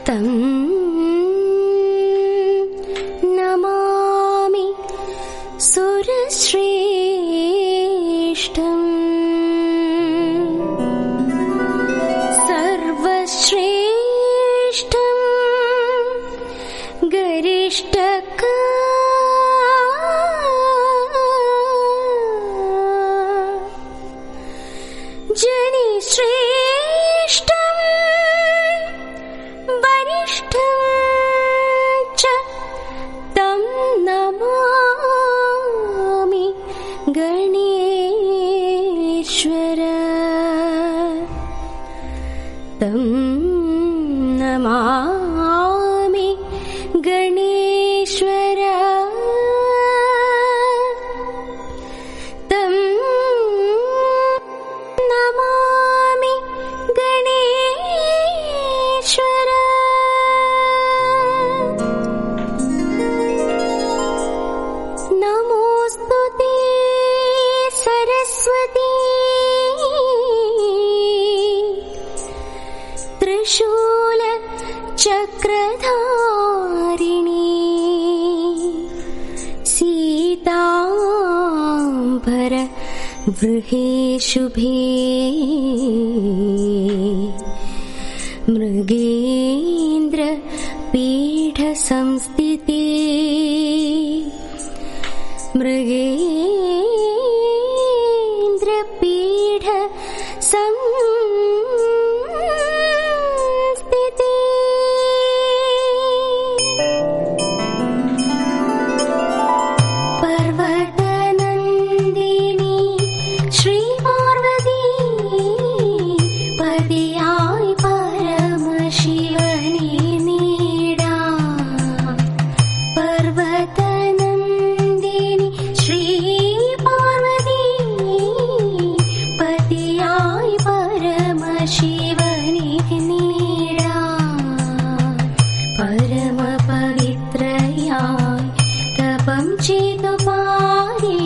തം നമാമി സുരശ്രേഷ്ഠം സർവശ്രേഷ്ഠം ഗരിഷ്ഠക ജനിശ്രേഷ്ഠം വരിഷ്ഠം ച തം നമാമി ഗണേശ്വര തം നമാമി ഗണേശ്വര തം നമാമി ഗണേശ്വര നമോസ്തുതേ സരസ്വതീ ത്രിശൂല ചക്രധാരിണി സീതാംബര ഗൃഹേ ശുഭേ മൃഗേന്ദ്ര പീഠ സംസ്ഥിതേ മൃഗേന്ദ്ര പീഠ സംസ്ഥിതേ പർവതനന്ദിനി ശ്രീ പാർവതി പതിയായി പരമശിവനെ നീടാം. പർവതനന്ദിനി ശ്രീ പാർവതി പതിയായി പരമശിവനെ നീടാം. പരമപവിത്രയായി തപം ചെയ്തു പാരി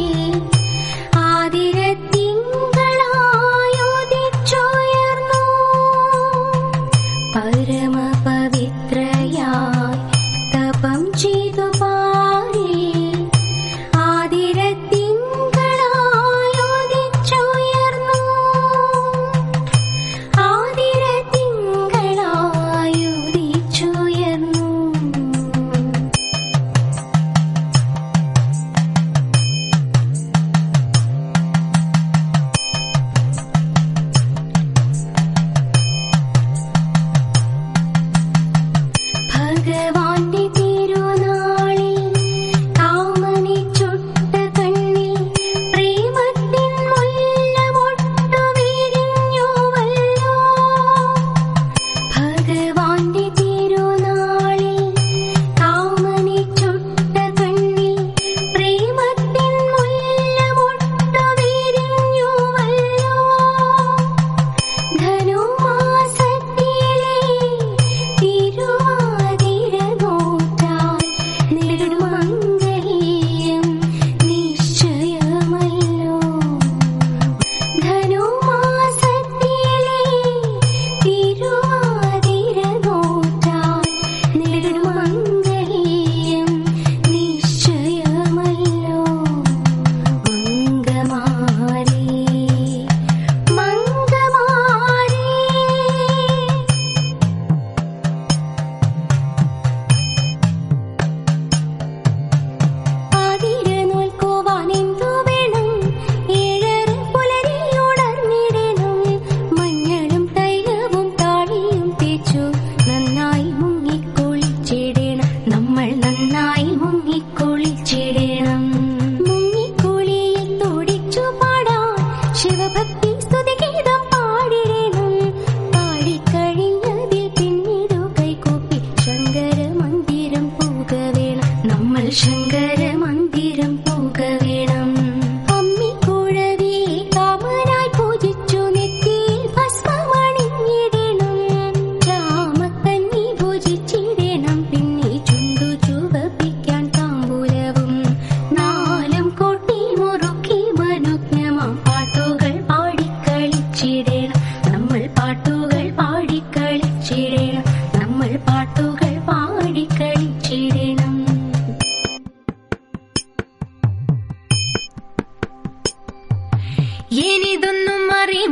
ആതിരത്തിങ്കളായുദിച്ചുയർന്നു. പരമപവിത്രയായി തപം ചെയ്തു പാരി ആതിരത്തിങ്കളായുദിച്ചുയർന്നു. ആതിരത്തിങ്കളായുദിച്ചുയർന്നു.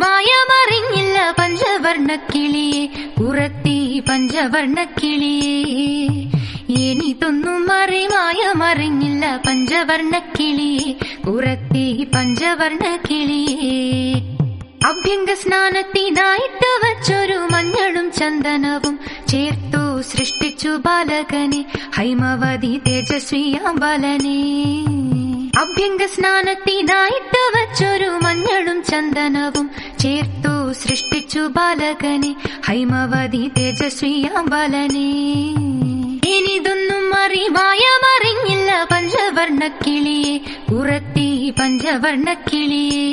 മറിവായമറിഞ്ഞില്ല പഞ്ചവർണ്ണക്കിളിയെ ഉറത്തി പഞ്ചവർണ്ണക്കിളിയെ എനിതൊന്നും മറിവായമറിഞ്ഞില്ല പഞ്ചവർണ്ണക്കിളിയെ ഉറത്തി പഞ്ചവർണ്ണക്കിളിയെ അഭ്യംഗ സ്നാനത്തിനായിട്ട് വച്ചൊരു മഞ്ഞളും ചന്ദനവും ചേർത്തു സൃഷ്ടിച്ചു ബാലകനെ ഹൈമവതി തേജസ്വിയാം ബാലനെ അഭ്യംഗ സ്നാനത്തിനായിട്ട് വച്ചൊരു മഞ്ഞളും ചന്ദനവും ചേർത്തു സൃഷ്ടിച്ചു ബാലകനെ ഹൈമവതി തേജസ്വിയാം ബാലനെ ഇനിതൊന്നും മറിവായമറിഞ്ഞില്ല പഞ്ചവർണ്ണക്കിളിയെ ഉറത്തി പഞ്ചവർണ്ണക്കിളിയെ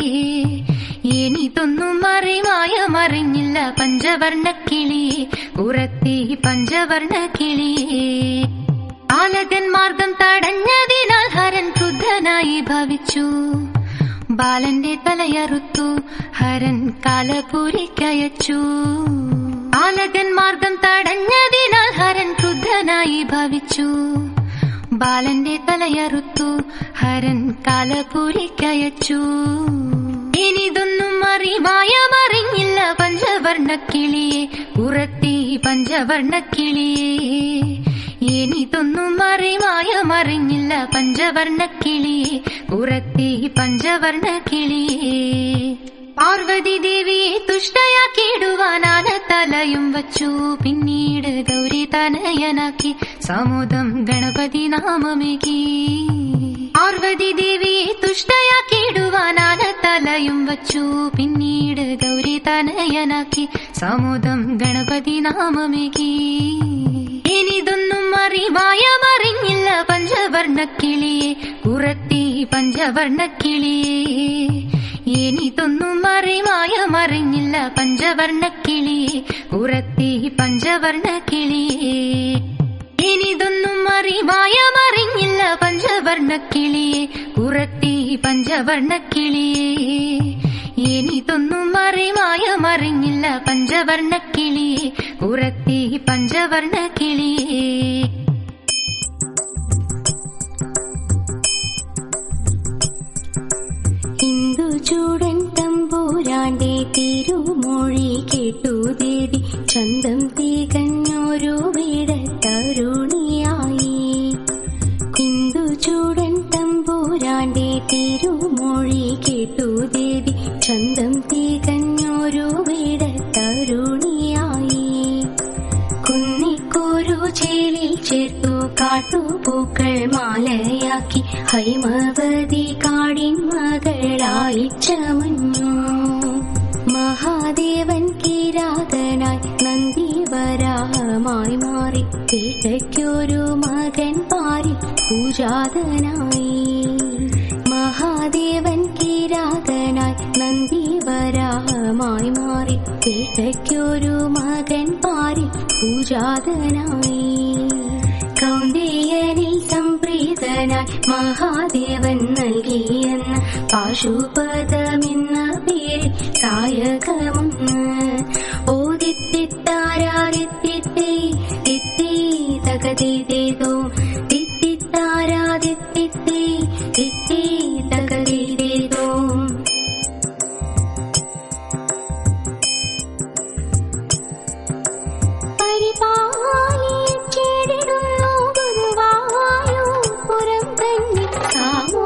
എനിതൊന്നും മറിവായമറിഞ്ഞില്ല പഞ്ചവർണ്ണക്കിളിയെ ഉറത്തി പഞ്ചവർണ്ണക്കിളിയെ ആലകൻ മാർഗം തടഞ്ഞതിനാൽ ഹരൻ ക്രുദ്ധനായി ഭവിച്ചു ബാലന്റെ തലയറുത്തു ഹരൻ കാലപുരിക്കയച്ചു ആലകൻ മാർഗം തടഞ്ഞതിനാൽ ഹരൻ ക്രുദ്ധനായി ഭവിച്ചു ബാലന്റെ തലയറുത്തു ഹരൻ കാലപുരിക്കയച്ചു ഇനിതൊന്നും മറിവായമറിഞ്ഞില്ല പഞ്ചവർണ്ണക്കിളിയെ ഉറത്തി പഞ്ചവർണ്ണക്കിളിയെ എനിതൊന്നും മറിവായമറിഞ്ഞില്ല പഞ്ചവർണ്ണക്കിളിയെ ഉറത്തി പഞ്ചവർണ്ണക്കിളിയെ പാർവതി ദേവിയെ തുഷ്ടയാക്കിയിടുവാൻ ആനത്തലയും വച്ചു പിന്നീട് ഗൗരി തനയനാക്കി സമുദം ഗണപതി നാമമേകി പാർവതി ദേവിയെ തുഷ്ടയാക്കിയിടുവാൻ ആനത്തലയും വച്ചു പിന്നീട് ഗൗരി തനയനാക്കി സമുദം ഗണപതി നാമമേകി ഇനിതൊന്നും മറിവായമറിഞ്ഞില്ല പഞ്ചവർണ്ണക്കിളിയെ ഉറത്തി പഞ്ചവർണ്ണക്കിളിയെ എനിതൊന്നും മറിവായമറിഞ്ഞില്ല പഞ്ചവർണ്ണക്കിളിയെ ഉറത്തി പഞ്ചവർണ്ണക്കിളിയെ ഇനിതൊന്നും മറിവായമറിഞ്ഞില്ല പഞ്ചവർണ്ണക്കിളിയെ ഉറത്തി പഞ്ചവർണ്ണക്കിളിയെ എനിതൊന്നും മറിവായമറിഞ്ഞില്ല പഞ്ചവർണ്ണക്കിളിയെ ഉറത്തി പഞ്ചവർണ്ണക്കിളിയെ ഇന്ദുചൂടൻ തമ്പൂരാന്റെ തിരുമൊഴി കേട്ടു ദേവി ചന്തം തികഞ്ഞൊരു വിടത്തരുണിയായി ഇന്ദുചൂടൻ തമ്പൂരാന്റെ തിരുമൊഴി കേട്ടു ദേവി ചന്തം തികഞ്ഞൊരു വിടത്തരുണിയായി കുന്നിക്കോരു ചേലിൽ ചേർത്തു കാട്ടുപൂക്കൾ മാലയാക്കി ഹൈമവതി കാടിൻ മകളായി ചമഞ്ഞു മഹാദേവൻ കിരാതനായി നന്ദിവരാഹമായി മാറി പേട്ടയ്ക്കൊരു മകൻ പാരി പൂജാതനായി മഹാദേവൻ കിരാതനായി നന്ദിവരാഹമായി മാറി പേട്ടയ്ക്കൊരു മകൻ പാരി പൂജാതനായി കൗന്ദേയനിൽ സംപ്രീതനായി മഹാദേവൻ നൽകിയെന്ന പാശുപതമെന്ന പേരിൽ സായകമൊന്ന് ഓദിത്തിത്താരാദിത്തിത്തേ തിത്തേ തകതിദേതോ തിത്തിത്താരാദിത്തിത്തേ തിത്തേ തകതിദേതോ പരിപാലിച്ചിടുന്നു ഗുരുവായൂർ പുരം തന്നെ സാമോ